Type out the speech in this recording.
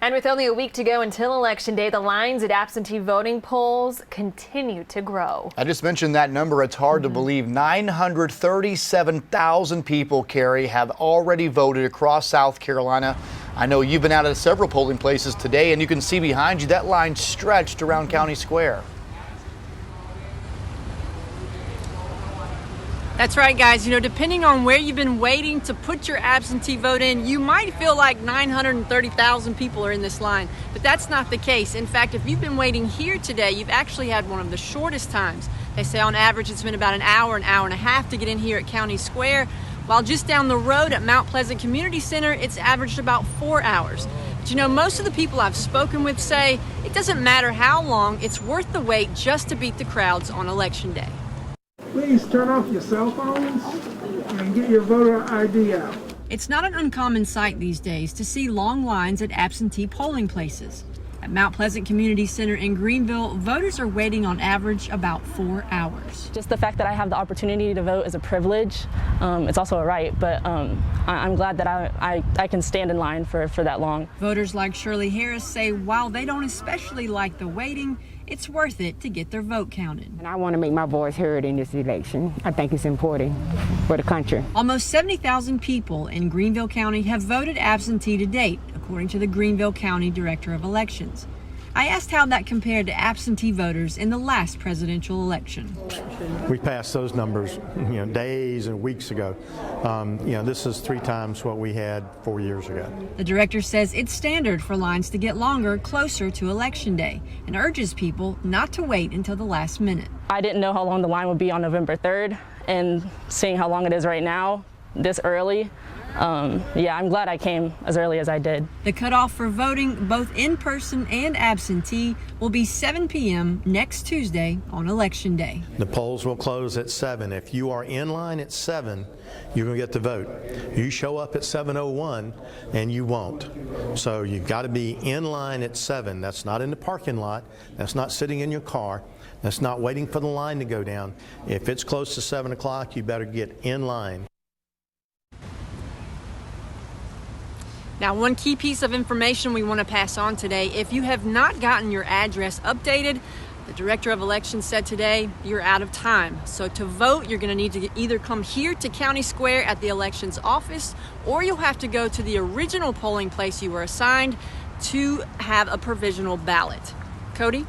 And with only a week to go until Election Day, the lines at absentee voting polls continue to grow. I just mentioned that number. It's hard to believe. 937,000 people, Carrie, have already voted across South Carolina. I know you've been out at several polling places today, and you can see behind you that line stretched around County Square. That's right, guys. You know, depending on where you've been waiting to put your absentee vote in, you might feel like 930,000 people are in this line, but that's not the case. In fact, if you've been waiting here today, you've actually had one of the shortest times. They say on average it's been about an hour and a half to get in here at County Square, while just down the road at Mount Pleasant Community Center, it's averaged about 4 hours. But you know, most of the people I've spoken with say it doesn't matter how long, it's worth the wait just to beat the crowds on Election Day. Please turn off your cell phones and get your voter ID out. It's not an uncommon sight these days to see long lines at absentee polling places. At Mount Pleasant Community Center in Greenville, voters are waiting on average about 4 hours. Just the fact that I have the opportunity to vote is a privilege. It's also a right, but I'm glad that I can stand in line for that long. Voters like Shirley Harris say while they don't especially like the waiting, it's worth it to get their vote counted. And I want to make my voice heard in this election. I think it's important for the country. Almost 70,000 people in Greenville County have voted absentee to date, according to the Greenville County Director of Elections. I asked how that compared to absentee voters in the last presidential election. We passed those numbers, days and weeks ago. This is 3 times what we had 4 years ago. The director says it's standard for lines to get longer closer to Election Day and urges people not to wait until the last minute. I didn't know how long the line would be on November 3rd, and seeing how long it is right now, this early, I'm glad I came as early as I did. The cutoff for voting, both in person and absentee, will be 7 p.m. next Tuesday on Election Day. The polls will close at 7. If you are in line at 7, you're going to get to vote. You show up at 7:01 and you won't. So you've got to be in line at 7. That's not in the parking lot. That's not sitting in your car. That's not waiting for the line to go down. If it's close to 7 o'clock, you better get in line. Now, one key piece of information we want to pass on today, if you have not gotten your address updated, the Director of Elections said today you're out of time. So to vote, you're going to need to either come here to County Square at the elections office, or you'll have to go to the original polling place you were assigned to have a provisional ballot. Cody?